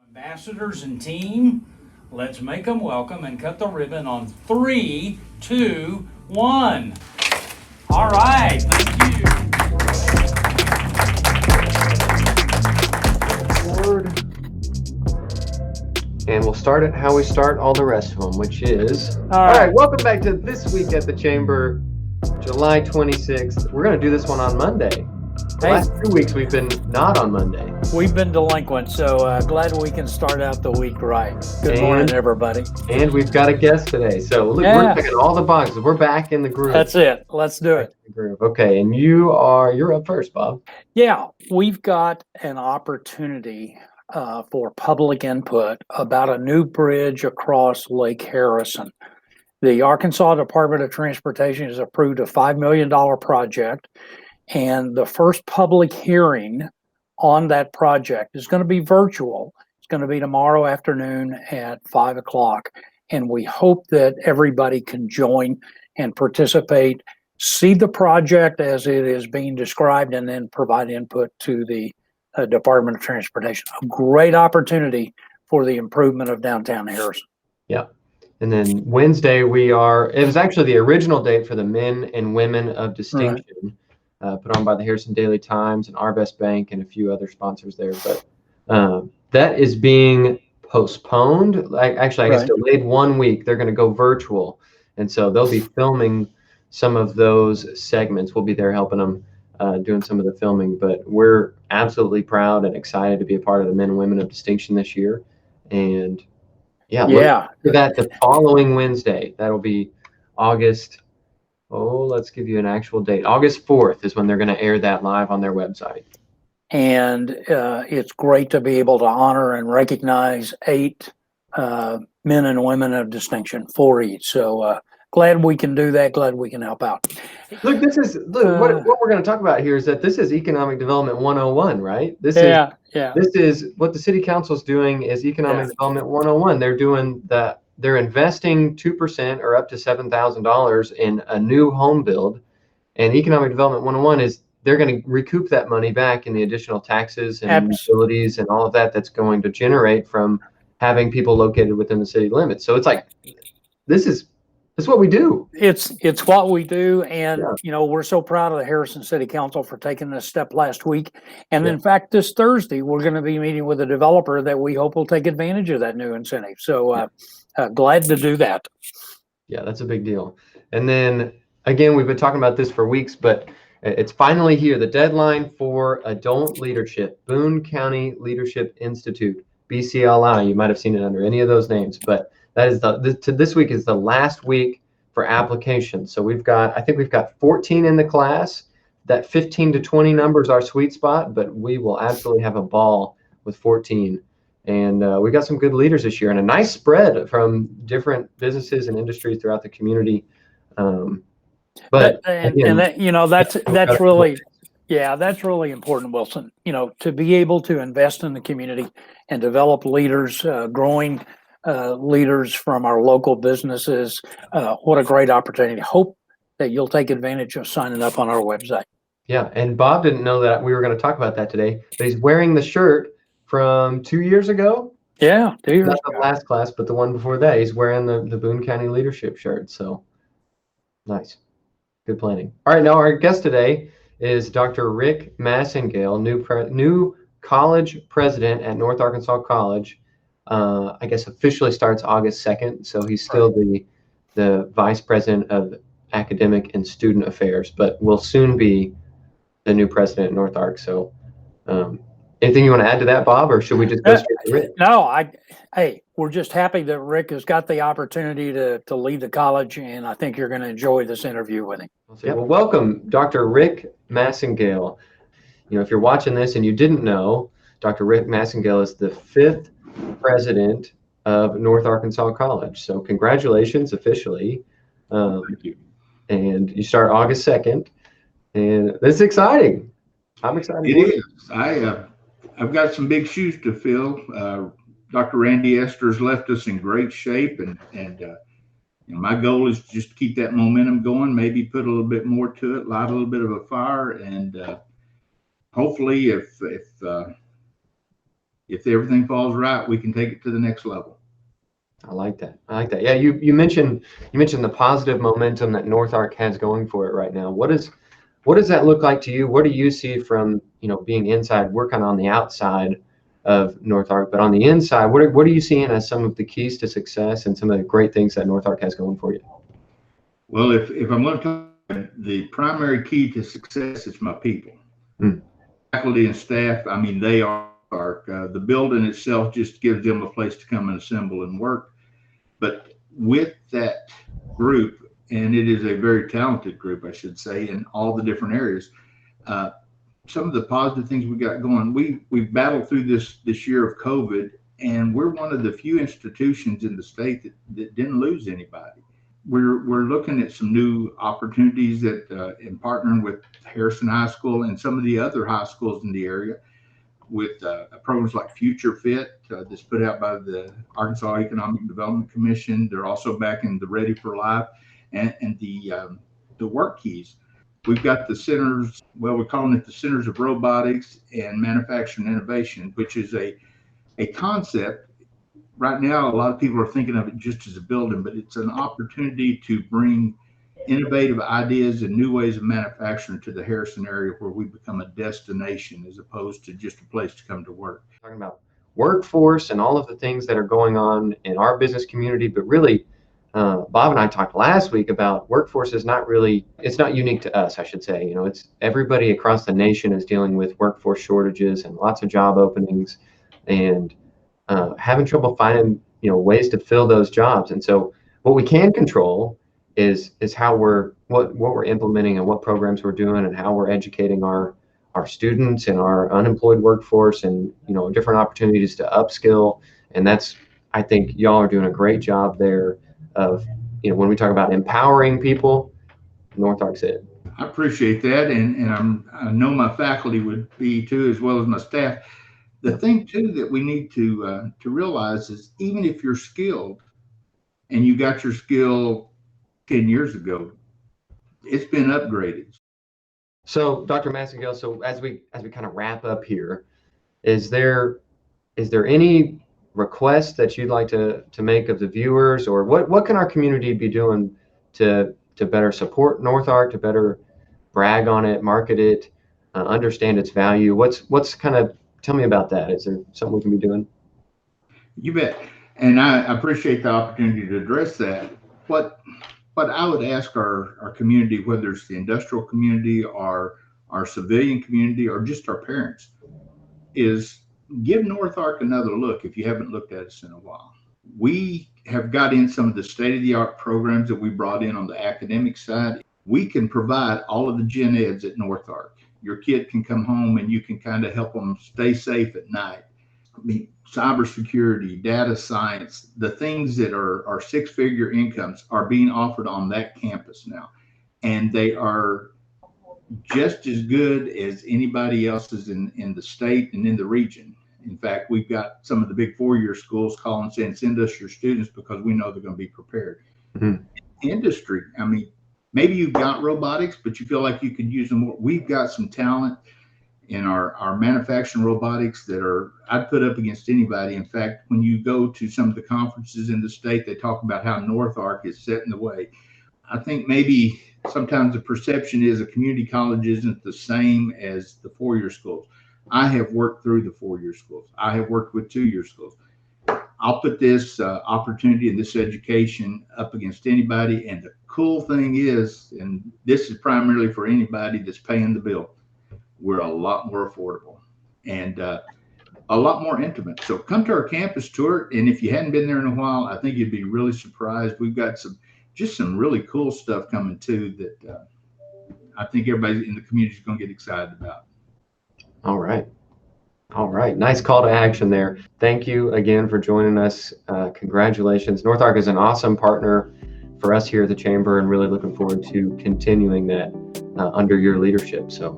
Ambassadors and team, let's make them welcome and cut the ribbon on three, two, one. All right, thank Forward. And we'll start it how we start all the rest of them, which is... All right, welcome back to This Week at the Chamber, July 26th. We're going to do this one on Monday. The last 2 weeks we've been not on Monday. We've been delinquent, so glad we can start out the week right. Good morning, everybody. And we've got a guest today. So look, we're checking all the boxes. We're back in the groove. That's it. Let's do it. Okay, and you're up first, Bob. Yeah, we've got an opportunity for public input about a new bridge across Lake Harrison. The Arkansas Department of Transportation has approved a $5 million project, and the first public hearing on that project is going to be virtual. It's going to be tomorrow afternoon at 5 o'clock. And we hope that everybody can join and participate, see the project as it is being described, and then provide input to the Department of Transportation. A great opportunity for the improvement of downtown Harrison. Yeah. And then Wednesday, it was actually the original date for the Men and Women of Distinction. Right. Put on by the Harrison Daily Times and Our Best Bank and a few other sponsors there. But that is being postponed. I guess delayed 1 week. They're going to go virtual. And so they'll be filming some of those segments. We'll be there helping them doing some of the filming. But we're absolutely proud and excited to be a part of the Men and Women of Distinction this year. And look for that the following Wednesday. That'll be August. Let's give you an actual date. August 4th is when they're going to air that live on their website. And it's great to be able to honor and recognize 8 men and women of distinction, 4 each. So glad we can do that. Glad we can help out. Look, what we're going to talk about here is that this is Economic Development 101, right? This is what the City Council is doing is Economic Development 101. They're investing 2% or up to $7,000 in a new home build, and Economic Development 101 is they're going to recoup that money back in the additional taxes and utilities and all of that that's going to generate from having people located within the city limits. So it's like this is what we do. It's what we do, and we're so proud of the Harrison City Council for taking this step last week. And in fact, this Thursday we're going to be meeting with a developer that we hope will take advantage of that new incentive. So. Glad to do that. Yeah, that's a big deal. And then again, we've been talking about this for weeks, but it's finally here. The deadline for adult leadership, Boone County Leadership Institute, BCLI. You might have seen it under any of those names, but that is this week is the last week for applications. So I think we've got 14 in the class. That 15 to 20 number is our sweet spot, but we will absolutely have a ball with 14. And we got some good leaders this year and a nice spread from different businesses and industries throughout the community. That's really important, Wilson. To be able to invest in the community and develop leaders, growing leaders from our local businesses. What a great opportunity. Hope that you'll take advantage of signing up on our website. Yeah, and Bob didn't know that we were going to talk about that today, but he's wearing the shirt from 2 years ago. Yeah, 2 years Not the last class, but the one before that. He's wearing the Boone County Leadership shirt. So nice. Good planning. All right, now our guest today is Dr. Rick Massengale, new college president at North Arkansas College. I guess officially starts August 2nd. So he's still the vice president of academic and student affairs, but will soon be the new president at North Ark. So anything you want to add to that, Bob, or should we just go straight to Rick? No, we're just happy that Rick has got the opportunity to lead the college, and I think you're going to enjoy this interview with him. Well, welcome, Dr. Rick Massengale. If you're watching this and you didn't know, Dr. Rick Massengale is the 5th president of North Arkansas College. So congratulations officially. Thank you. And you start August 2nd, and that's exciting. I'm excited. It is. I've got some big shoes to fill. Dr. Randy Ester's left us in great shape, and my goal is just to keep that momentum going, maybe put a little bit more to it, light a little bit of a fire, and hopefully if if everything falls right, we can take it to the next level. I like that. I like that. Yeah, you mentioned the positive momentum that North Ark has going for it right now. What does that look like to you? What do you see from being inside, working on the outside of North Ark, but on the inside, what are you seeing as some of the keys to success and some of the great things that North Ark has going for you? Well, if I'm going to talk, the primary key to success is my people, faculty and staff. I mean, they are the building itself just gives them a place to come and assemble and work. But with that group, and it is a very talented group, I should say, in all the different areas. Some of the positive things we got going, we've battled through this year of COVID, and we're one of the few institutions in the state that didn't lose anybody. We're looking at some new opportunities that in partnering with Harrison High School and some of the other high schools in the area with programs like Future Fit that's put out by the Arkansas Economic Development Commission. They're also backing the Ready for Life and the work keys. We've got the centers, well, we're calling it the Centers of Robotics and Manufacturing Innovation, which is a concept. Right now, a lot of people are thinking of it just as a building, but it's an opportunity to bring innovative ideas and new ways of manufacturing to the Harrison area, where we become a destination as opposed to just a place to come to work. Talking about workforce and all of the things that are going on in our business community, but really, Bob and I talked last week about workforce is it's not unique to us, I should say. It's everybody across the nation is dealing with workforce shortages and lots of job openings and having trouble finding, ways to fill those jobs. And so what we can control is how what we're implementing and what programs we're doing and how we're educating our students and our unemployed workforce and, different opportunities to upskill. And I think y'all are doing a great job there of, when we talk about empowering people, North Ark's it. I appreciate that. And I know my faculty would be too, as well as my staff. The thing too that we need to realize is even if you're skilled and you got your skill 10 years ago, it's been upgraded. So Dr. Massengale, so as we kind of wrap up here, is there any requests that you'd like to make of the viewers, or what can our community be doing to better support North Ark, to better brag on it, market it, understand its value? What's kind of, tell me about that. Is there something we can be doing? You bet. And I appreciate the opportunity to address that. What I would ask our community, whether it's the industrial community or our civilian community or just our parents, is give North Ark another look if you haven't looked at us in a while. We have got in some of the state-of-the-art programs that we brought in on the academic side. We can provide all of the gen eds at North Ark. Your kid can come home and you can kind of help them stay safe at night. I mean, cybersecurity, data science, the things that are six-figure incomes are being offered on that campus now. And they are just as good as anybody else's in the state and in the region. In fact, we've got some of the big four-year schools calling saying, send us your students because we know they're going to be prepared. Mm-hmm. Industry, I mean, maybe you've got robotics, but you feel like you could use them more. We've got some talent in our manufacturing robotics that I'd put up against anybody. In fact, when you go to some of the conferences in the state, they talk about how North Ark is set in the way. I think maybe sometimes the perception is a community college isn't the same as the four-year schools. I have worked through the four-year schools. I have worked with two-year schools. I'll put this opportunity and this education up against anybody. And the cool thing is, and this is primarily for anybody that's paying the bill, we're a lot more affordable and a lot more intimate. So come to our campus tour. And if you hadn't been there in a while, I think you'd be really surprised. We've got some really cool stuff coming too that I think everybody in the community is going to get excited about. All right. Nice call to action there. Thank you again for joining us. Congratulations. North Ark is an awesome partner for us here at the Chamber and really looking forward to continuing that under your leadership. So